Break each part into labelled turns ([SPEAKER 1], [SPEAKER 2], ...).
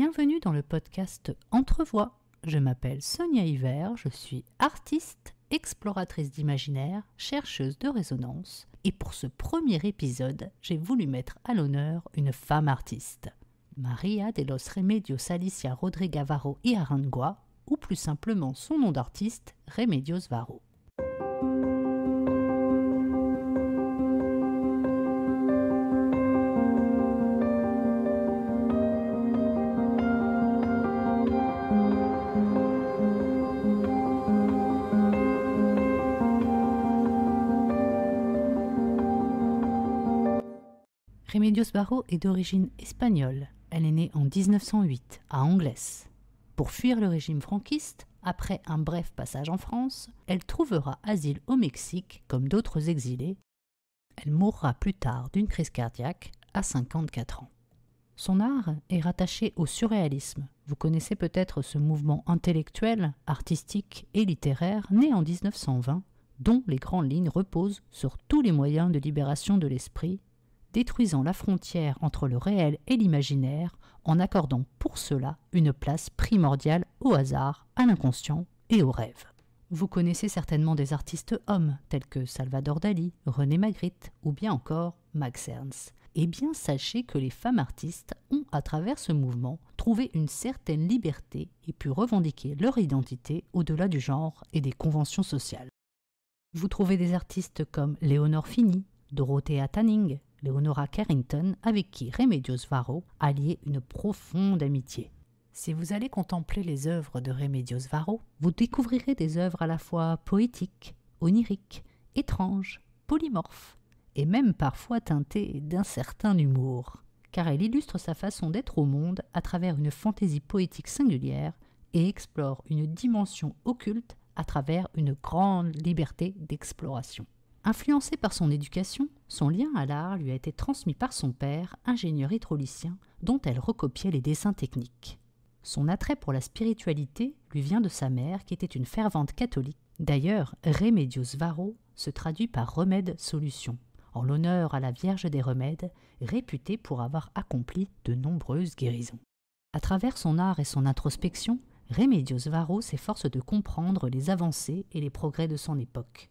[SPEAKER 1] Bienvenue dans le podcast Entrevoix. Je m'appelle Sonia Hiver, je suis artiste, exploratrice d'imaginaire, chercheuse de résonance et pour ce premier épisode, j'ai voulu mettre à l'honneur une femme artiste. María de los Remedios Alicia Rodríguez Varro y Arangoa, ou plus simplement son nom d'artiste, Remedios Varro. Remedios Varro est d'origine espagnole. Elle est née en 1908 à Angles. Pour fuir le régime franquiste, après un bref passage en France, elle trouvera asile au Mexique comme d'autres exilés. Elle mourra plus tard d'une crise cardiaque à 54 ans. Son art est rattaché au surréalisme. Vous connaissez peut-être ce mouvement intellectuel, artistique et littéraire né en 1920, dont les grandes lignes reposent sur tous les moyens de libération de l'esprit, détruisant la frontière entre le réel et l'imaginaire en accordant pour cela une place primordiale au hasard, à l'inconscient et au rêve. Vous connaissez certainement des artistes hommes tels que Salvador Dali, René Magritte ou bien encore Max Ernst. Eh bien, sachez que les femmes artistes ont, à travers ce mouvement, trouvé une certaine liberté et pu revendiquer leur identité au-delà du genre et des conventions sociales. Vous trouvez des artistes comme Léonore Fini, Dorothea Tanning, Leonora Carrington, avec qui Remedios Varro a lié une profonde amitié. Si vous allez contempler les œuvres de Remedios Varro, vous découvrirez des œuvres à la fois poétiques, oniriques, étranges, polymorphes, et même parfois teintées d'un certain humour, car elle illustre sa façon d'être au monde à travers une fantaisie poétique singulière et explore une dimension occulte à travers une grande liberté d'exploration. Influencée par son éducation, son lien à l'art lui a été transmis par son père, ingénieur hydraulicien, dont elle recopiait les dessins techniques. Son attrait pour la spiritualité lui vient de sa mère, qui était une fervente catholique. D'ailleurs, Remedios Varro se traduit par remède solution, en l'honneur à la Vierge des Remèdes, réputée pour avoir accompli de nombreuses guérisons. À travers son art et son introspection, Remedios Varro s'efforce de comprendre les avancées et les progrès de son époque,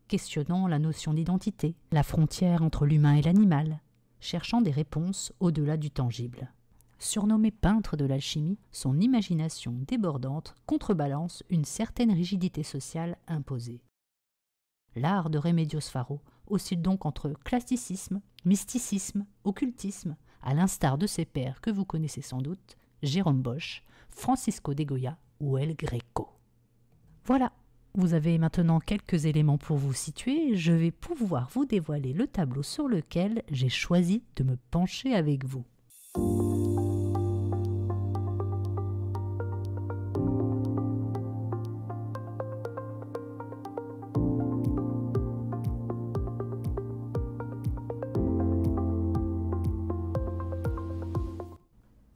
[SPEAKER 1] questionnant la notion d'identité, la frontière entre l'humain et l'animal, cherchant des réponses au-delà du tangible. Surnommé peintre de l'alchimie, son imagination débordante contrebalance une certaine rigidité sociale imposée. L'art de Remedios Varro oscille donc entre classicisme, mysticisme, occultisme, à l'instar de ses pairs que vous connaissez sans doute, Jérôme Bosch, Francisco de Goya ou El Greco. Voilà. Vous avez maintenant quelques éléments pour vous situer, je vais pouvoir vous dévoiler le tableau sur lequel j'ai choisi de me pencher avec vous.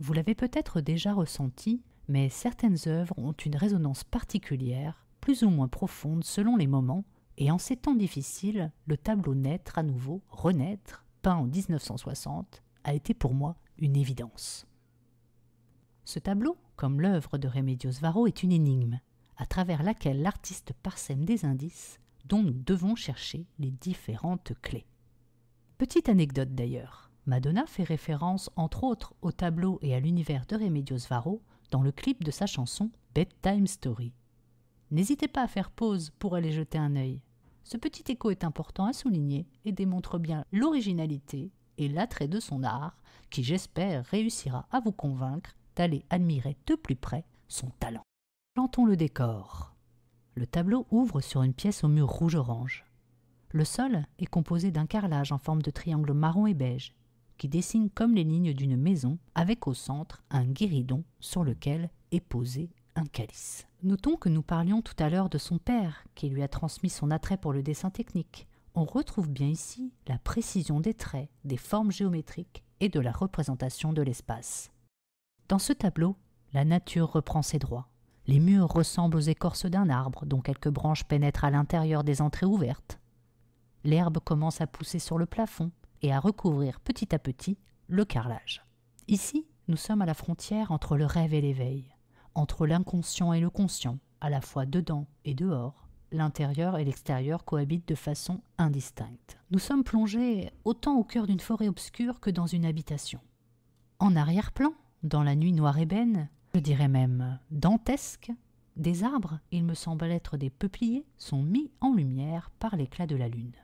[SPEAKER 1] Vous l'avez peut-être déjà ressenti, mais certaines œuvres ont une résonance particulière, plus ou moins profonde selon les moments, et en ces temps difficiles, le tableau naître à nouveau, renaître, peint en 1960, a été pour moi une évidence. Ce tableau, comme l'œuvre de Remedios Varro, est une énigme, à travers laquelle l'artiste parsème des indices dont nous devons chercher les différentes clés. Petite anecdote d'ailleurs, Madonna fait référence entre autres au tableau et à l'univers de Remedios Varro dans le clip de sa chanson Bedtime Story. N'hésitez pas à faire pause pour aller jeter un œil. Ce petit écho est important à souligner et démontre bien l'originalité et l'attrait de son art qui, j'espère, réussira à vous convaincre d'aller admirer de plus près son talent. Plantons le décor. Le tableau ouvre sur une pièce au mur rouge-orange. Le sol est composé d'un carrelage en forme de triangle marron et beige qui dessine comme les lignes d'une maison avec au centre un guéridon sur lequel est posé un calice. Notons que nous parlions tout à l'heure de son père, qui lui a transmis son attrait pour le dessin technique. On retrouve bien ici la précision des traits, des formes géométriques et de la représentation de l'espace. Dans ce tableau, la nature reprend ses droits. Les murs ressemblent aux écorces d'un arbre dont quelques branches pénètrent à l'intérieur des entrées ouvertes. L'herbe commence à pousser sur le plafond et à recouvrir petit à petit le carrelage. Ici, Nous sommes à la frontière entre le rêve et l'éveil, entre l'inconscient et le conscient, à la fois dedans et dehors. L'intérieur et l'extérieur cohabitent de façon indistincte. Nous sommes plongés autant au cœur d'une forêt obscure que dans une habitation. En arrière-plan, dans la nuit noire ébène, je dirais même dantesque, des arbres, il me semble être des peupliers, sont mis en lumière par l'éclat de la lune.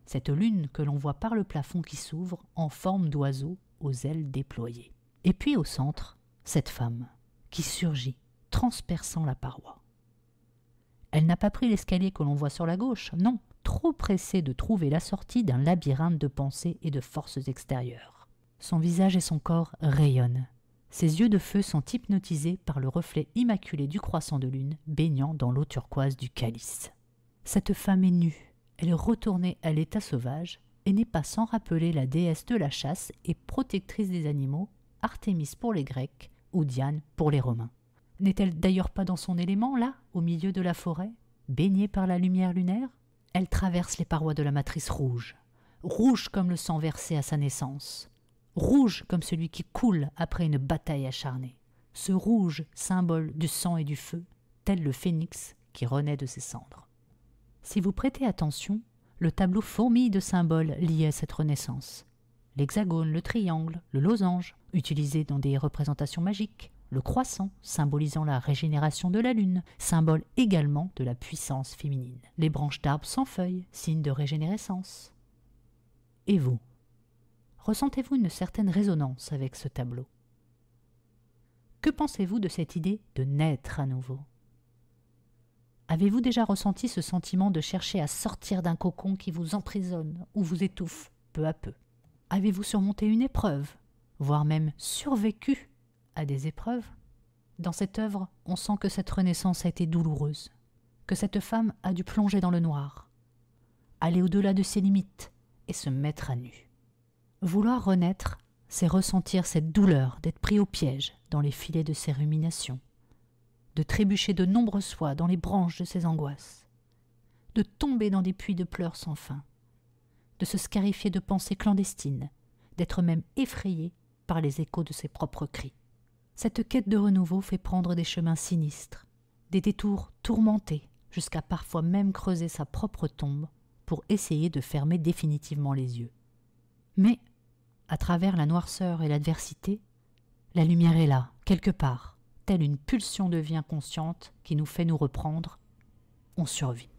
[SPEAKER 1] Cette lune que l'on voit par le plafond qui s'ouvre en forme d'oiseau aux ailes déployées. Et puis au centre, cette femme qui surgit, transperçant la paroi. Elle n'a pas pris l'escalier que l'on voit sur la gauche, non, trop pressée de trouver la sortie d'un labyrinthe de pensées et de forces extérieures. Son visage et son corps rayonnent. Ses yeux de feu sont hypnotisés par le reflet immaculé du croissant de lune baignant dans l'eau turquoise du calice. Cette femme est nue, elle est retournée à l'état sauvage et n'est pas sans rappeler la déesse de la chasse et protectrice des animaux, Artémis pour les Grecs ou Diane pour les Romains. N'est-elle d'ailleurs pas dans son élément, là, au milieu de la forêt, baignée par la lumière lunaire? Elle traverse les parois de la matrice rouge, rouge comme le sang versé à sa naissance, rouge comme celui qui coule après une bataille acharnée. Ce rouge, symbole du sang et du feu, tel le phénix qui renaît de ses cendres. Si vous prêtez attention, le tableau fourmille de symboles liés à cette renaissance. L'hexagone, le triangle, le losange, utilisés dans des représentations magiques, le croissant, symbolisant la régénération de la lune, symbole également de la puissance féminine. Les branches d'arbres sans feuilles, signe de régénérescence. Et vous? Ressentez-vous une certaine résonance avec ce tableau? Que pensez-vous de cette idée de naître à nouveau? Avez-vous déjà ressenti ce sentiment de chercher à sortir d'un cocon qui vous emprisonne ou vous étouffe peu à peu? Avez-vous surmonté une épreuve, voire même survécu à des épreuves? Dans cette œuvre, on sent que cette renaissance a été douloureuse, que cette femme a dû plonger dans le noir, aller au-delà de ses limites et se mettre à nu. Vouloir renaître, c'est ressentir cette douleur d'être pris au piège dans les filets de ses ruminations, de trébucher de nombreuses fois dans les branches de ses angoisses, de tomber dans des puits de pleurs sans fin, de se scarifier de pensées clandestines, d'être même effrayé par les échos de ses propres cris. Cette quête de renouveau fait prendre des chemins sinistres, des détours tourmentés, jusqu'à parfois même creuser sa propre tombe pour essayer de fermer définitivement les yeux. Mais, à travers la noirceur et l'adversité, la lumière est là, quelque part, telle une pulsion de vie inconsciente qui nous fait nous reprendre. On survit.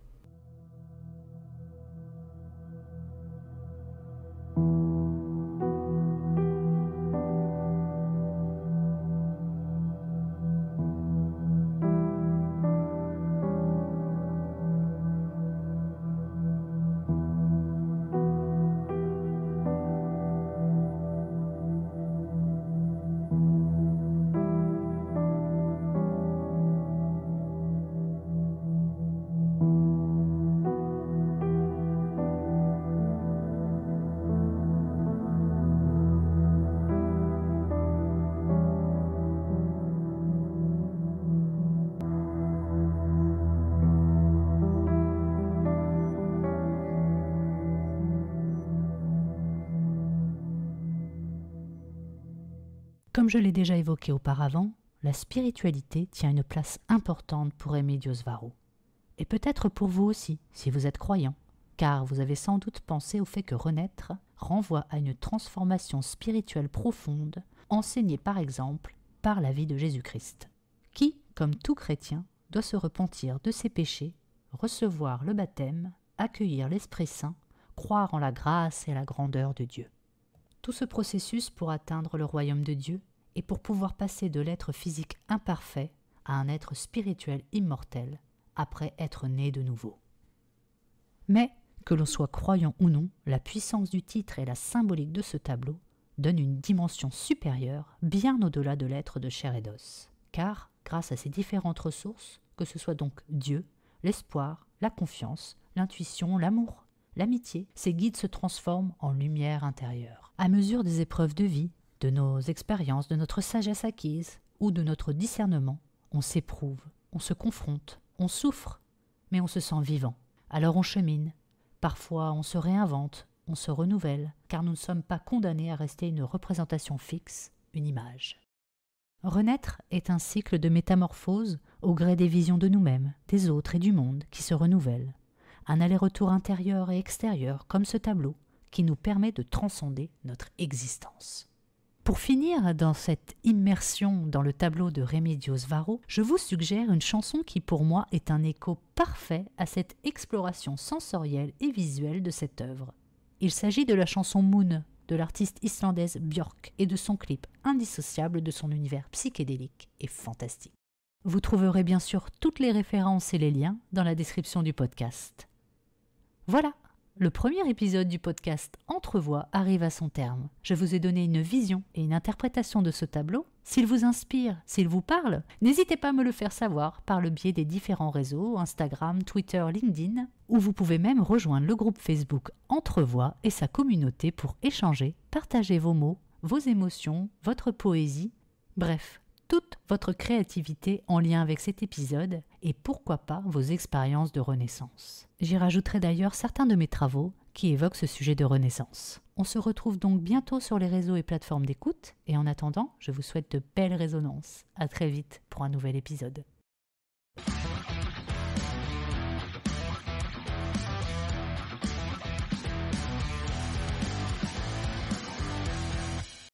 [SPEAKER 1] Comme je l'ai déjà évoqué auparavant, la spiritualité tient une place importante pour Remedios Varo. Et peut-être pour vous aussi, si vous êtes croyant, car vous avez sans doute pensé au fait que renaître renvoie à une transformation spirituelle profonde, enseignée par exemple par la vie de Jésus-Christ, qui, comme tout chrétien, doit se repentir de ses péchés, recevoir le baptême, accueillir l'Esprit Saint, croire en la grâce et la grandeur de Dieu. Tout ce processus pour atteindre le royaume de Dieu et pour pouvoir passer de l'être physique imparfait à un être spirituel immortel après être né de nouveau. Mais, que l'on soit croyant ou non, la puissance du titre et la symbolique de ce tableau donnent une dimension supérieure bien au-delà de l'être de chair et d'os. Car, grâce à ces différentes ressources, que ce soit donc Dieu, l'espoir, la confiance, l'intuition, l'amour, l'amitié, ces guides se transforment en lumière intérieure. À mesure des épreuves de vie, de nos expériences, de notre sagesse acquise ou de notre discernement, on s'éprouve, on se confronte, on souffre, mais on se sent vivant. Alors on chemine, parfois on se réinvente, on se renouvelle, car nous ne sommes pas condamnés à rester une représentation fixe, une image. Renaître est un cycle de métamorphose au gré des visions de nous-mêmes, des autres et du monde qui se renouvellent. Un aller-retour intérieur et extérieur comme ce tableau qui nous permet de transcender notre existence. Pour finir dans cette immersion dans le tableau de Remedios Varo, je vous suggère une chanson qui pour moi est un écho parfait à cette exploration sensorielle et visuelle de cette œuvre. Il s'agit de la chanson Moon de l'artiste islandaise Björk et de son clip indissociable de son univers psychédélique et fantastique. Vous trouverez bien sûr toutes les références et les liens dans la description du podcast. Voilà, le premier épisode du podcast Entrevoix arrive à son terme. Je vous ai donné une vision et une interprétation de ce tableau. S'il vous inspire, s'il vous parle, n'hésitez pas à me le faire savoir par le biais des différents réseaux, Instagram, Twitter, LinkedIn, ou vous pouvez même rejoindre le groupe Facebook Entrevoix et sa communauté pour échanger, partager vos mots, vos émotions, votre poésie, bref, toute votre créativité en lien avec cet épisode et pourquoi pas vos expériences de renaissance. J'y rajouterai d'ailleurs certains de mes travaux qui évoquent ce sujet de renaissance. On se retrouve donc bientôt sur les réseaux et plateformes d'écoute et en attendant, je vous souhaite de belles résonances. À très vite pour un nouvel épisode.